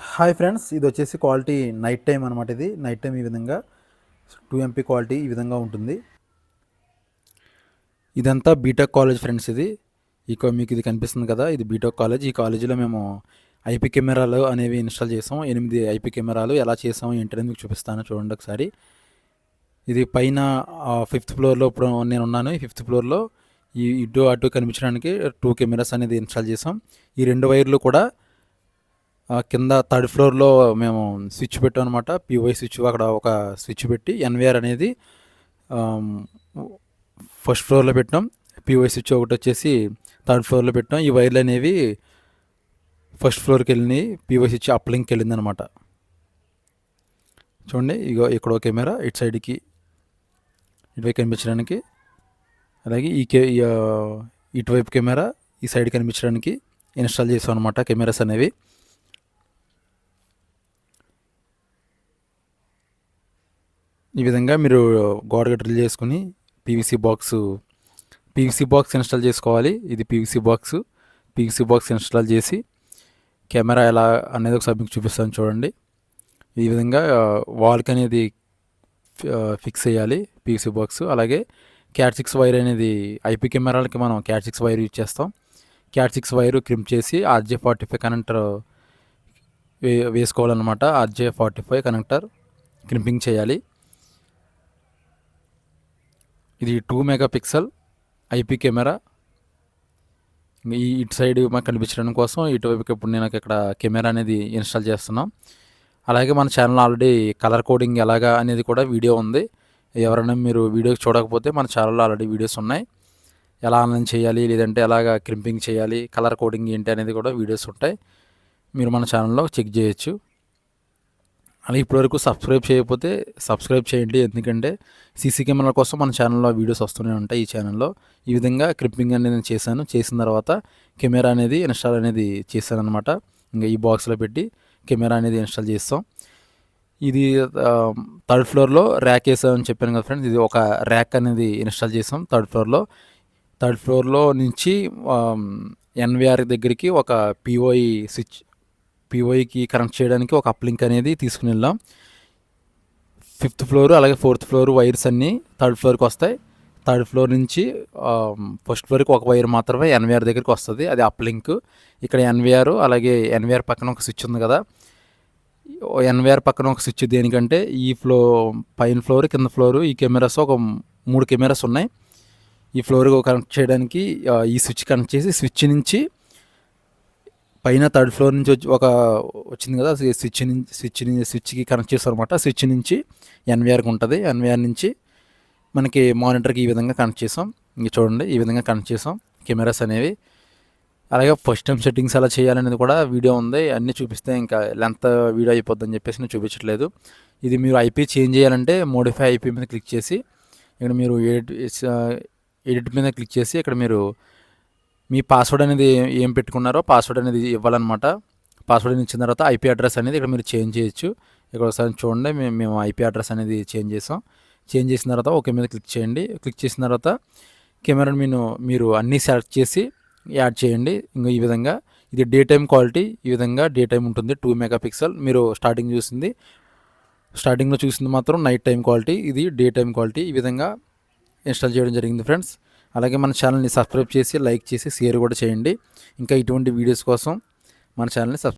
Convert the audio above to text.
Hi friends, ఇది వచ్చేసి quality night time అనమాట. ఇది నైట్ టైం ఈ విధంగా 2 MP క్వాలిటీ ఈ విధంగా ఉంటుంది. ఇదంతా బీటెక్ కాలేజ్ ఫ్రెండ్స్. ఇది మీకు ఇది కనిపిస్తుంది కదా, ఇది బీటెక్ కాలేజ్. ఈ కాలేజీలో మేము ఐపీ కెమెరాలు అనేవి ఇన్స్టాల్ చేసాం. 8 ఐపీ కెమెరాలు ఎలా చేసాం ఏంటనేది మీకు చూపిస్తాను, చూడండి ఒకసారి. ఇది పైన 5th ఫ్లోర్లో ఇప్పుడు నేను ఉన్నాను. ఈ 5th ఫ్లోర్లో ఈ ఇటు అటు కనిపించడానికి 2 కెమెరాస్ అనేది ఇన్స్టాల్ చేసాం. ఈ 2 వైర్లు కూడా కింద 3rd ఫ్లోర్లో మేము స్విచ్ పెట్టాం అనమాట. పివై స్విచ్, అక్కడ ఒక స్విచ్ పెట్టి ఎన్విఆర్ అనేది 1st ఫ్లోర్లో పెట్టాం. పివై స్విచ్ ఒకటి వచ్చేసి 3rd ఫ్లోర్లో పెట్టాం. ఈ వైర్లు అనేవి 1st ఫ్లోర్కి వెళ్ళినాయి, పివై స్విచ్ అప్లింక్కి వెళ్ళింది అనమాట. చూడండి, ఇగో ఇక్కడ ఒక కెమెరా ఇటు సైడ్కి ఇటువైపు కనిపించడానికి, అలాగే ఇటువైపు కెమెరా ఈ సైడ్ కనిపించడానికి ఇన్స్టాల్ చేసాం అనమాట కెమెరాస్ అనేవి. ఈ విధంగా మీరు గోడగా డ్రిల్ చేసుకుని పీవీసీ బాక్స్ ఇన్స్టాల్ చేసుకోవాలి. ఇది పీవీసీ బాక్స్ ఇన్స్టాల్ చేసి కెమెరా ఎలా అనేది ఒకసారి మీకు చూపిస్తాను, చూడండి. ఈ విధంగా వాల్కి అనేది ఫిక్స్ చేయాలి పీవీసీ బాక్స్. అలాగే Cat6 వైర్ అనేది ఐపీ కెమెరాలకి మనం Cat6 వైర్ యూజ్ చేస్తాం. Cat6 వైర్ క్రింప్ చేసి RJ45 కనెక్టర్ వేసుకోవాలన్నమాట. RJ45 కనెక్టర్ క్రింపింగ్ చేయాలి. ఇది 2 MP ఐపీ కెమెరా. ఇటు సైడ్ మాకు కనిపించడం కోసం ఇటువైపుకి ఇప్పుడు నేను ఇక్కడ కెమెరా అనేది ఇన్స్టాల్ చేస్తున్నాం. అలాగే మన ఛానల్ ఆల్రెడీ కలర్ కోడింగ్ ఎలాగా అనేది కూడా వీడియో ఉంది. ఎవరైనా మీరు వీడియో చూడకపోతే మన ఛానల్లో ఆల్రెడీ వీడియోస్ ఉన్నాయి. ఎలా ఆన్లైన్ చేయాలి, లేదంటే ఎలాగా క్రింపింగ్ చేయాలి, కలర్ కోడింగ్ ఏంటి అనేది కూడా వీడియోస్ ఉంటాయి. మీరు మన ఛానల్లో చెక్ చేయొచ్చు. అలాగే ఇప్పటివరకు సబ్స్క్రైబ్ చేయకపోతే సబ్స్క్రైబ్ చేయండి, ఎందుకంటే సీసీ కెమెరాల కోసం మన ఛానల్లో వీడియోస్ వస్తూనే ఉంటాయి. ఈ ఛానల్లో ఈ విధంగా క్రిప్పింగ్ అనేది నేను చేసిన తర్వాత కెమెరా అనేది ఇన్స్టాల్ అనేది చేశాను అనమాట. ఇంకా ఈ బాక్స్లో పెట్టి కెమెరా అనేది ఇన్స్టాల్ చేస్తాం. ఇది 3rd ఫ్లోర్లో ర్యాక్ వేసామని చెప్పాను కదా ఫ్రెండ్స్. ఇది ఒక ర్యాక్ అనేది ఇన్స్టాల్ చేసాం 3rd ఫ్లోర్లో నుంచి ఎన్విఆర్ దగ్గరికి ఒక పిఓఈకి కనెక్ట్ చేయడానికి ఒక అప్లింక్ అనేది తీసుకుని వెళ్ళాం. 5th ఫ్లోర్ అలాగే 4th ఫ్లోర్ వైర్స్ అన్నీ 3rd ఫ్లోర్కి వస్తాయి. 3rd ఫ్లోర్ నుంచి 1st ఫ్లోర్కి ఒక వైర్ మాత్రమే ఎన్విఆర్ దగ్గరికి వస్తుంది, అది అప్లింక్. ఇక్కడ ఎన్విఆర్, అలాగే ఎన్విఆర్ పక్కన ఒక స్విచ్ ఉంది కదా. ఎన్విఆర్ పక్కన ఒక స్విచ్ దేనికంటే పైన ఫ్లోర్ కింద ఫ్లోర్ ఈ కెమెరాస్ ఒక 3 కెమెరాస్ ఉన్నాయి. ఈ ఫ్లోర్ కనెక్ట్ చేయడానికి ఈ స్విచ్ కనెక్ట్ చేసి స్విచ్ నుంచి పైన 3rd ఫ్లోర్ నుంచి వచ్చింది కదా, స్విచ్కి కనెక్ట్ చేస్తాం అనమాట. స్విచ్ నుంచి ఎన్విఆర్కి ఉంటుంది. ఎన్విఆర్ నుంచి మనకి మానిటర్కి ఈ విధంగా కనెక్ట్ చేసాం. ఇంక చూడండి, ఈ విధంగా కనెక్ట్ చేసాం కెమెరాస్ అనేవి. అలాగే ఫస్ట్ టైం సెట్టింగ్స్ ఎలా చేయాలనేది కూడా వీడియో ఉంది. అన్నీ చూపిస్తే ఇంకా లెంత్ వీడియో అయిపోద్దని చెప్పేసి నేను చూపించట్లేదు. ఇది మీరు ఐపీ చేంజ్ చేయాలంటే మోడిఫై ఐపీ మీద క్లిక్ చేసి ఇక్కడ మీరు ఎడిట్ మీద క్లిక్ చేసి ఇక్కడ మీరు మీ పాస్వర్డ్ అనేది ఏం పెట్టుకున్నారో పాస్వర్డ్ అనేది ఇవ్వాలన్నమాట. పాస్వర్డ్ ఇచ్చిన తర్వాత ఐపీ అడ్రస్ అనేది ఇక్కడ మీరు చేంజ్ చేయొచ్చు. ఇక్కడ ఒకసారి చూడండి, మేము ఐపీ అడ్రస్ అనేది చేంజ్ చేసాం. చేంజ్ చేసిన తర్వాత ఓకే మీద క్లిక్ చేయండి. క్లిక్ చేసిన తర్వాత కెమెరాను మీరు అన్నీ సెలెక్ట్ చేసి యాడ్ చేయండి. ఇంకా ఈ విధంగా ఇది డే టైం క్వాలిటీ. ఈ విధంగా డే టైం ఉంటుంది 2 MP. మీరు స్టార్టింగ్లో చూసింది మాత్రం నైట్ టైం క్వాలిటీ, ఇది డే టైం క్వాలిటీ. ఈ విధంగా ఇన్స్టాల్ చేయడం జరిగింది ఫ్రెండ్స్. అలాగే మన ఛానల్ని సబ్స్క్రైబ్ చేసి, లైక్ చేసి, షేర్ కూడా చేయండి. ఇంకా ఇటువంటి వీడియోస్ కోసం మన ఛానల్ని